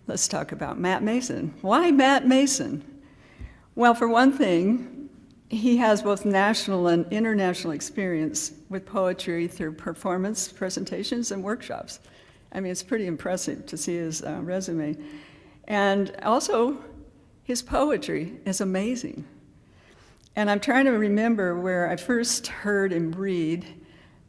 Let's talk about Matt Mason. Why Matt Mason? Well, for one thing, he has both national and international experience with poetry through performance, presentations, and workshops. I mean, it's pretty impressive to see his resume. And also, his poetry is amazing. And I'm trying to remember where I first heard him read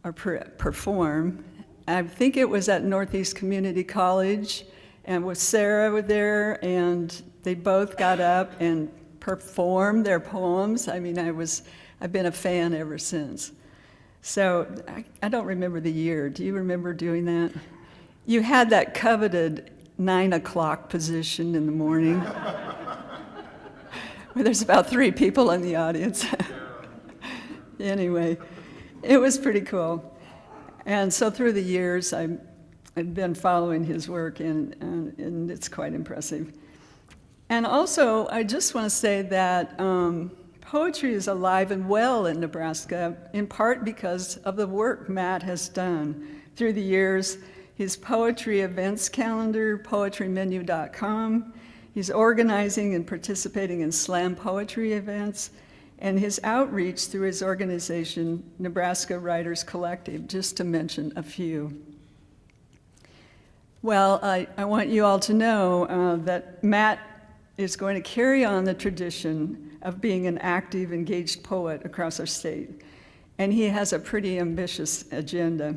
or perform. I think it was at Northeast Community College, and with Sarah there, and they both got up and performed their poems. I mean, I've been a fan ever since. So I don't remember the year. Do you remember doing that? You had that coveted 9 o'clock position in the morning, where there's about 3 people in the audience. Anyway, it was pretty cool. And so through the years, I've been following his work, and it's quite impressive. And also, I just want to say that poetry is alive and well in Nebraska, in part because of the work Matt has done through the years. His poetry events calendar, poetrymenu.com. He's organizing and participating in slam poetry events, and his outreach through his organization, Nebraska Writers Collective, just to mention a few. Well, I want you all to know that Matt is going to carry on the tradition of being an active, engaged poet across our state, and he has a pretty ambitious agenda.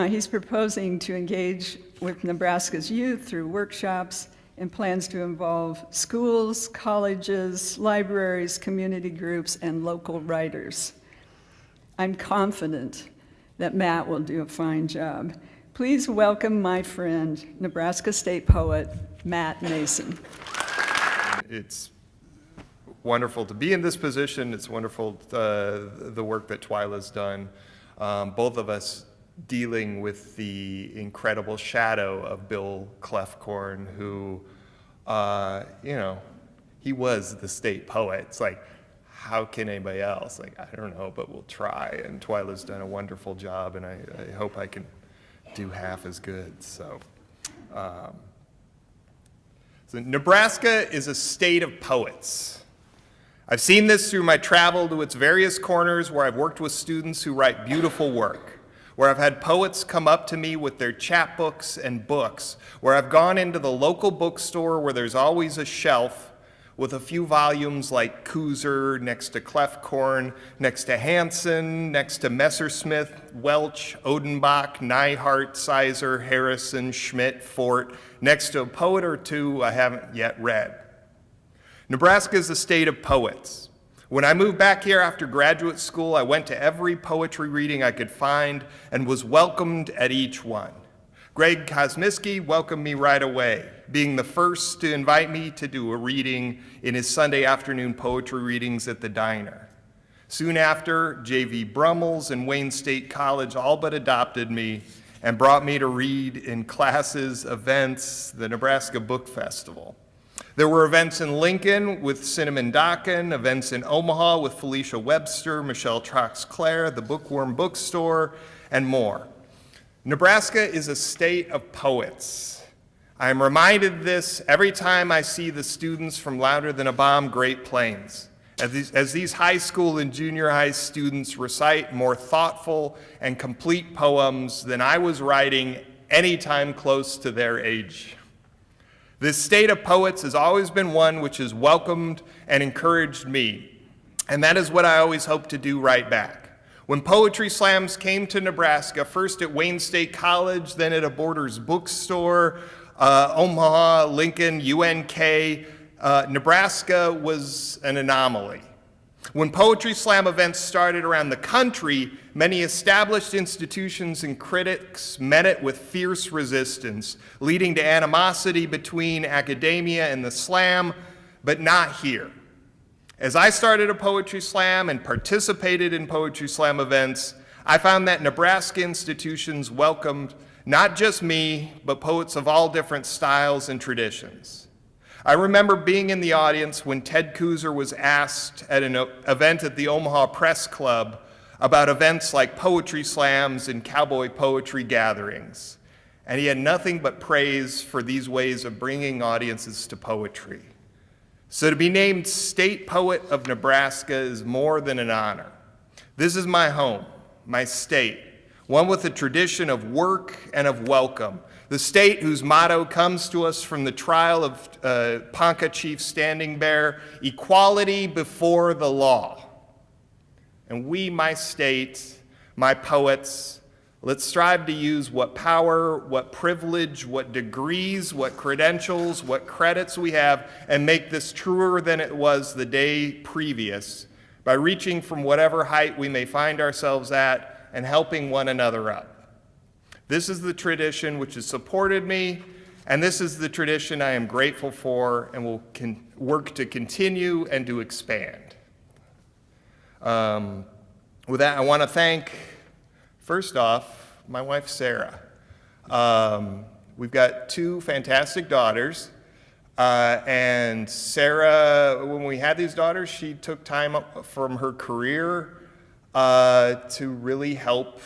He's proposing to engage with Nebraska's youth through workshops and plans to involve schools, colleges, libraries, community groups, and local writers. I'm confident that Matt will do a fine job. Please welcome my friend, Nebraska State poet, Matt Mason. It's wonderful to be in this position. It's wonderful the work that Twyla's done. Both of us dealing with the incredible shadow of Bill Kloefkorn, who, he was the state poet. It's like, how can anybody else? Like, I don't know, but we'll try. And Twyla's done a wonderful job, and I hope I can do half as good. So Nebraska is a state of poets. I've seen this through my travel to its various corners where I've worked with students who write beautiful work, where I've had poets come up to me with their chapbooks and books, where I've gone into the local bookstore where there's always a shelf with a few volumes like Kooser next to Kloefkorn, next to Hansen, next to Messersmith, Welch, Odenbach, Neihardt, Saiser, Harrison, Schmitz, Fort, next to a poet or two I haven't yet read. Nebraska is a state of poets. When I moved back here after graduate school, I went to every poetry reading I could find and was welcomed at each one. Greg Kosmicki welcomed me right away, being the first to invite me to do a reading in his Sunday afternoon poetry readings at the diner. Soon after, J.V. Brummels and Wayne State College all but adopted me and brought me to read in classes, events, the Nebraska Book Festival. There were events in Lincoln with Cinnamon Dokken, events in Omaha with Felicia Webster, Michelle Troxclair, the Bookworm Bookstore, and more. Nebraska is a state of poets. I am reminded of this every time I see the students from Louder Than a Bomb Great Plains, as these high school and junior high students recite more thoughtful and complete poems than I was writing any time close to their age. This state of poets has always been one which has welcomed and encouraged me, and that is what I always hope to do right back. When poetry slams came to Nebraska, first at Wayne State College, then at a Borders bookstore, Omaha, Lincoln, UNK, Nebraska was an anomaly. When poetry slam events started around the country, many established institutions and critics met it with fierce resistance, leading to animosity between academia and the slam, but not here. As I started a poetry slam and participated in poetry slam events, I found that Nebraska institutions welcomed not just me, but poets of all different styles and traditions. I remember being in the audience when Ted Kooser was asked at an event at the Omaha Press Club about events like poetry slams and cowboy poetry gatherings. and he had nothing but praise for these ways of bringing audiences to poetry. So to be named State Poet of Nebraska is more than an honor. This is my home, my state, one with a tradition of work and of welcome. The state whose motto comes to us from the trial of Ponca Chief Standing Bear, equality before the law. And we, my state, my poets, let's strive to use what power, what privilege, what degrees, what credentials, what credits we have, and make this truer than it was the day previous by reaching from whatever height we may find ourselves at and helping one another up. This is the tradition which has supported me, and this is the tradition I am grateful for and will work to continue and to expand. With that, I want to thank, first off, my wife, Sarah. We've got two fantastic daughters, and Sarah, when we had these daughters, she took time up from her career to really help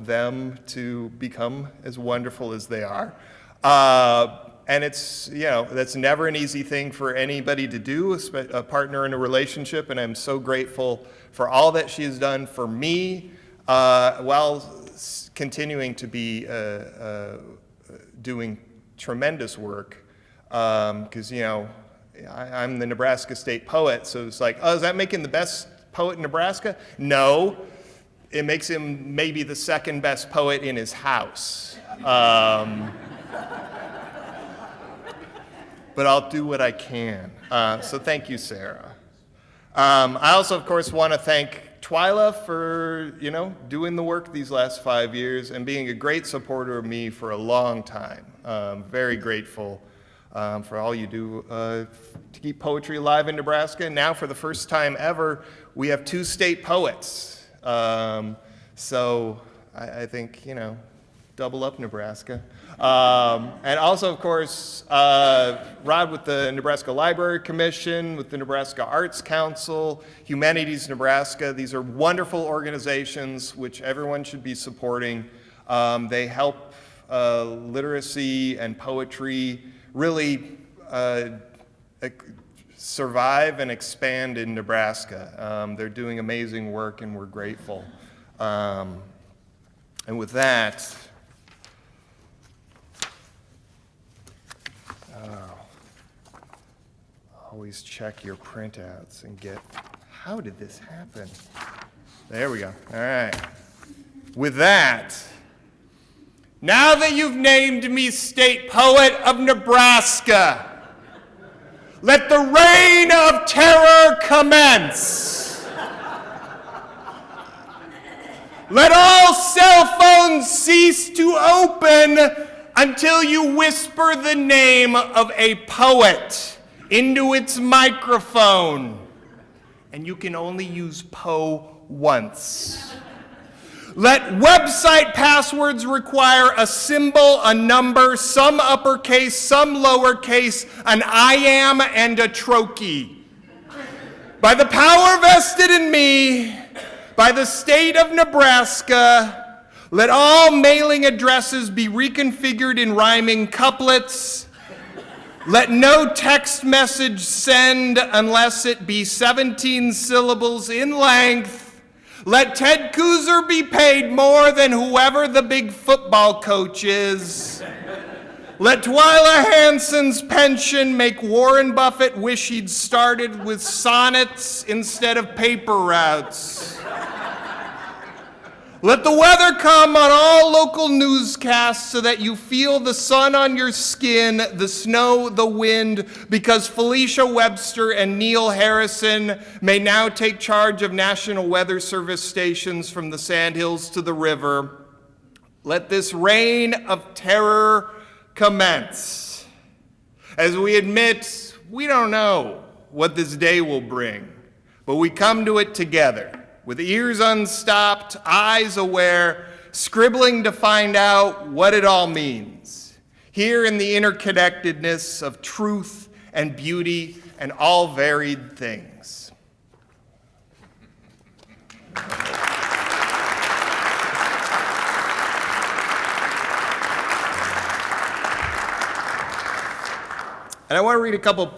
them to become as wonderful as they are. And it's, that's never an easy thing for anybody to do, a partner in a relationship, and I'm so grateful for all that she has done for me while continuing to be doing tremendous work. Because, I'm the Nebraska State Poet, so it's like, oh, is that making the best poet in Nebraska? No, it makes him maybe the second best poet in his house. But I'll do what I can. So thank you, Sarah. I also, of course, want to thank Twyla for, doing the work these last 5 years and being a great supporter of me for a long time. Very grateful for all you do to keep poetry alive in Nebraska. Now, for the first time ever, we have 2 state poets. So I think, double up Nebraska. And also, of course, Rod with the Nebraska Library Commission, with the Nebraska Arts Council, Humanities Nebraska. These are wonderful organizations which everyone should be supporting. They help literacy and poetry really survive and expand in Nebraska. They're doing amazing work, and we're grateful. And with that, always check your printouts and get, how did this happen? There we go. All right. With that, now that you've named me State Poet of Nebraska, let the reign of terror commence. Let all cell phones cease to open until you whisper the name of a poet into its microphone. And you can only use Poe once. Let website passwords require a symbol, a number, some uppercase, some lowercase, an I am, and a trochee. By the power vested in me, by the state of Nebraska, let all mailing addresses be reconfigured in rhyming couplets. Let no text message send unless it be 17 syllables in length. Let Ted Kooser be paid more than whoever the big football coach is. Let Twyla Hansen's pension make Warren Buffett wish he'd started with sonnets instead of paper routes. Let the weather come on all local newscasts so that you feel the sun on your skin, the snow, the wind, because Felicia Webster and Neil Harrison may now take charge of National Weather Service stations from the Sandhills to the river. Let this reign of terror commence. As we admit, we don't know what this day will bring, but we come to it together. With ears unstopped, eyes aware, scribbling to find out what it all means. Here in the interconnectedness of truth and beauty and all varied things. And I want to read a couple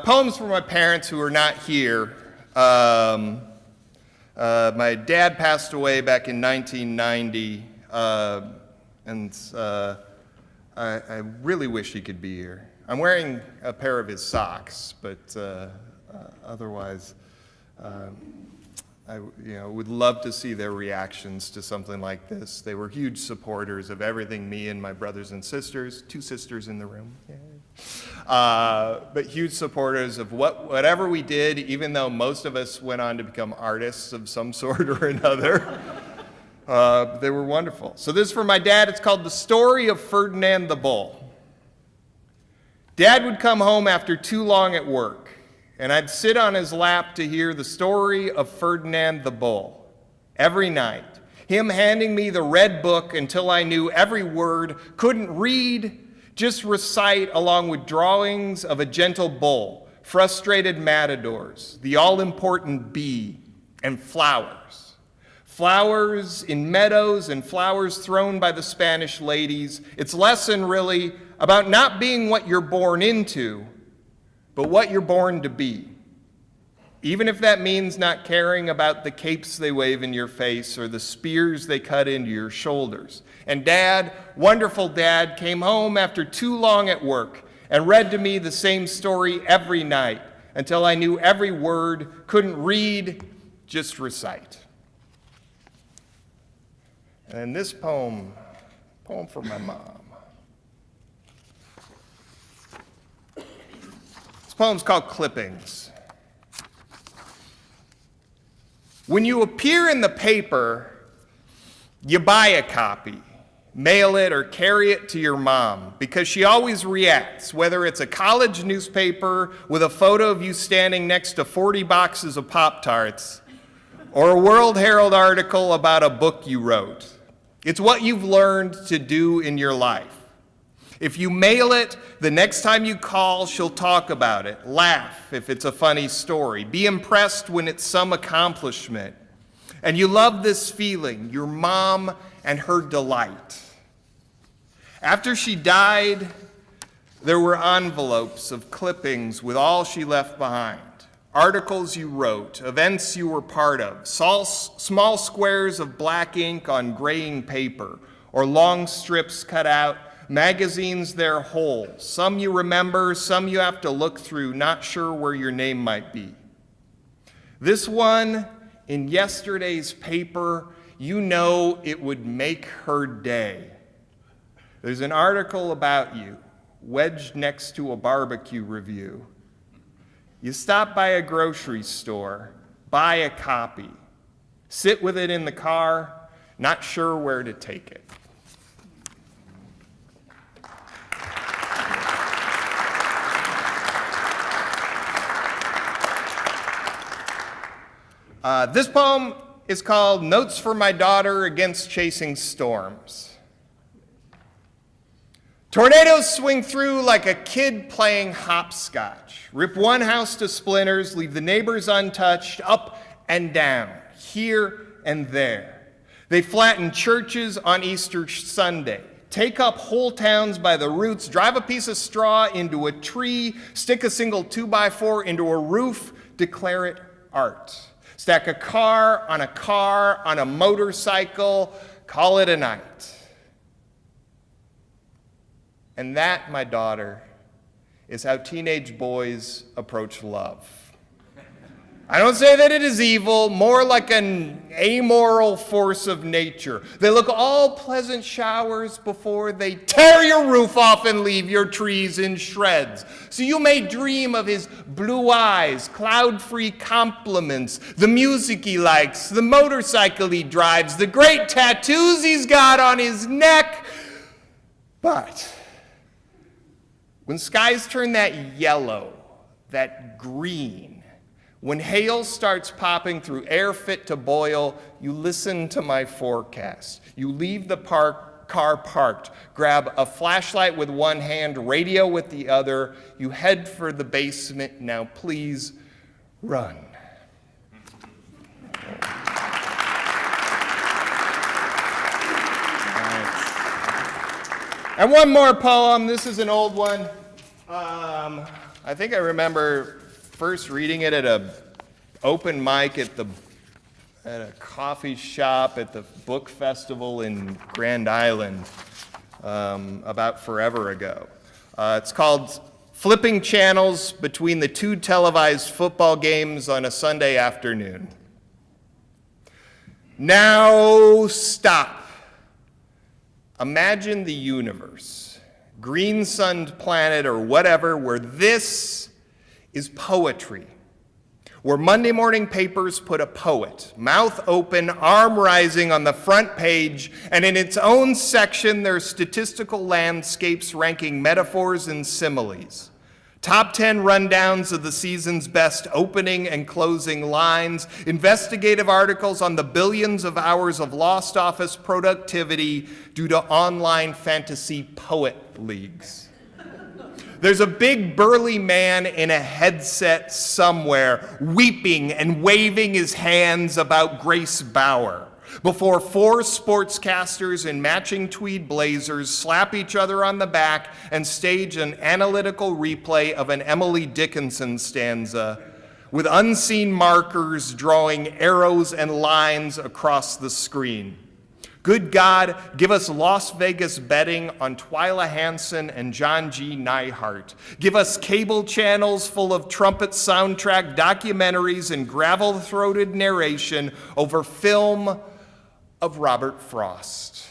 poems from my parents who are not here. My dad passed away back in 1990, and I really wish he could be here. I'm wearing a pair of his socks, but otherwise, I would love to see their reactions to something like this. They were huge supporters of everything me and my brothers and sisters, 2 sisters in the room, but huge supporters of whatever we did, even though most of us went on to become artists of some sort or another. They were wonderful. So this is for my dad. It's called The Story of Ferdinand the Bull. Dad would come home after too long at work, and I'd sit on his lap to hear the story of Ferdinand the Bull every night. Him handing me the red book until I knew every word, couldn't read, just recite along with drawings of a gentle bull, frustrated matadors, the all-important bee, and flowers. Flowers in meadows and flowers thrown by the Spanish ladies. Its lesson really about not being what you're born into, but what you're born to be. Even if that means not caring about the capes they wave in your face or the spears they cut into your shoulders. And Dad, wonderful Dad, came home after too long at work and read to me the same story every night until I knew every word, couldn't read, just recite. And this poem for my mom. This poem's called Clippings. When you appear in the paper, you buy a copy, mail it or carry it to your mom because she always reacts, whether it's a college newspaper with a photo of you standing next to 40 boxes of Pop-Tarts or a World Herald article about a book you wrote. It's what you've learned to do in your life. If you mail it, the next time you call, she'll talk about it, laugh if it's a funny story, be impressed when it's some accomplishment. And you love this feeling, your mom and her delight. After she died, there were envelopes of clippings with all she left behind. Articles you wrote, events you were part of, small squares of black ink on graying paper, or long strips cut out, magazines they're whole. Some you remember, some you have to look through, not sure where your name might be. This one, in yesterday's paper, you know it would make her day. There's an article about you, wedged next to a barbecue review. You stop by a grocery store, buy a copy, sit with it in the car, not sure where to take it. This poem is called Notes for My Daughter Against Chasing Storms. Tornadoes swing through like a kid playing hopscotch, rip one house to splinters, leave the neighbors untouched, up and down, here and there. They flatten churches on Easter Sunday, take up whole towns by the roots, drive a piece of straw into a tree, stick a single 2x4 into a roof, declare it art. Stack a car on a motorcycle, call it a night. And that, my daughter, is how teenage boys approach love. I don't say that it is evil, more like an amoral force of nature. They look all pleasant showers before they tear your roof off and leave your trees in shreds. So you may dream of his blue eyes, cloud-free compliments, the music he likes, the motorcycle he drives, the great tattoos he's got on his neck. But when skies turn that yellow, that green, when hail starts popping through air fit to boil, you listen to my forecast. You leave the car parked, grab a flashlight with one hand, radio with the other. You head for the basement. Now please run. And one more poem. This is an old one. I think I remember first reading it at a open mic at a coffee shop at the book festival in Grand Island about forever ago. It's called Flipping Channels Between the Two Televised Football Games on a Sunday Afternoon. Now stop. Imagine the universe, green-sunned planet or whatever, where this is poetry. Where Monday morning papers put a poet, mouth open, arm rising on the front page, and in its own section there are statistical landscapes ranking metaphors and similes. Top 10 rundowns of the season's best opening and closing lines, investigative articles on the billions of hours of lost office productivity due to online fantasy poet leagues. There's a big burly man in a headset somewhere, weeping and waving his hands about Grace Bauer, before 4 sportscasters in matching tweed blazers slap each other on the back and stage an analytical replay of an Emily Dickinson stanza, with unseen markers drawing arrows and lines across the screen. Good God, give us Las Vegas betting on Twyla Hansen and John G. Neihardt. Give us cable channels full of trumpet soundtrack documentaries and gravel-throated narration over film of Robert Frost.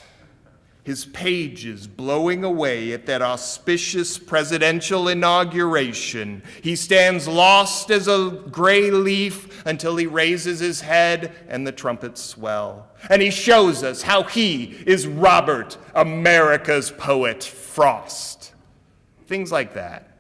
His pages blowing away at that auspicious presidential inauguration. He stands lost as a gray leaf until he raises his head and the trumpets swell. And he shows us how he is Robert, America's poet, Frost. Things like that.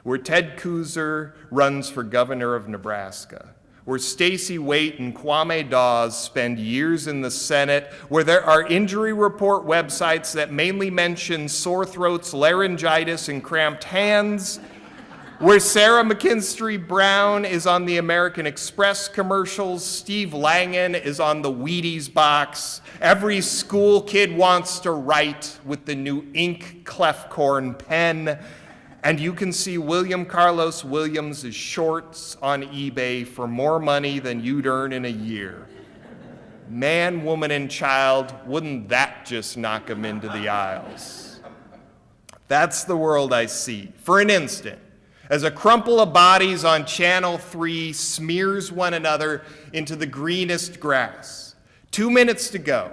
Where Ted Kooser runs for governor of Nebraska. Where Stacey Waite and Kwame Dawes spend years in the Senate, where there are injury report websites that mainly mention sore throats, laryngitis, and cramped hands, where Sarah McKinstry Brown is on the American Express commercials, Steve Langen is on the Wheaties box, every school kid wants to write with the new ink Kloefkorn pen, and you can see William Carlos Williams' shorts on eBay for more money than you'd earn in a year. Man, woman, and child, wouldn't that just knock him into the aisles? That's the world I see. For an instant, as a crumple of bodies on Channel 3 smears one another into the greenest grass. 2 minutes to go.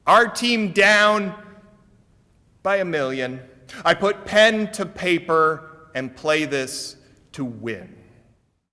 Our team down by 1 million. I put pen to paper and play this to win.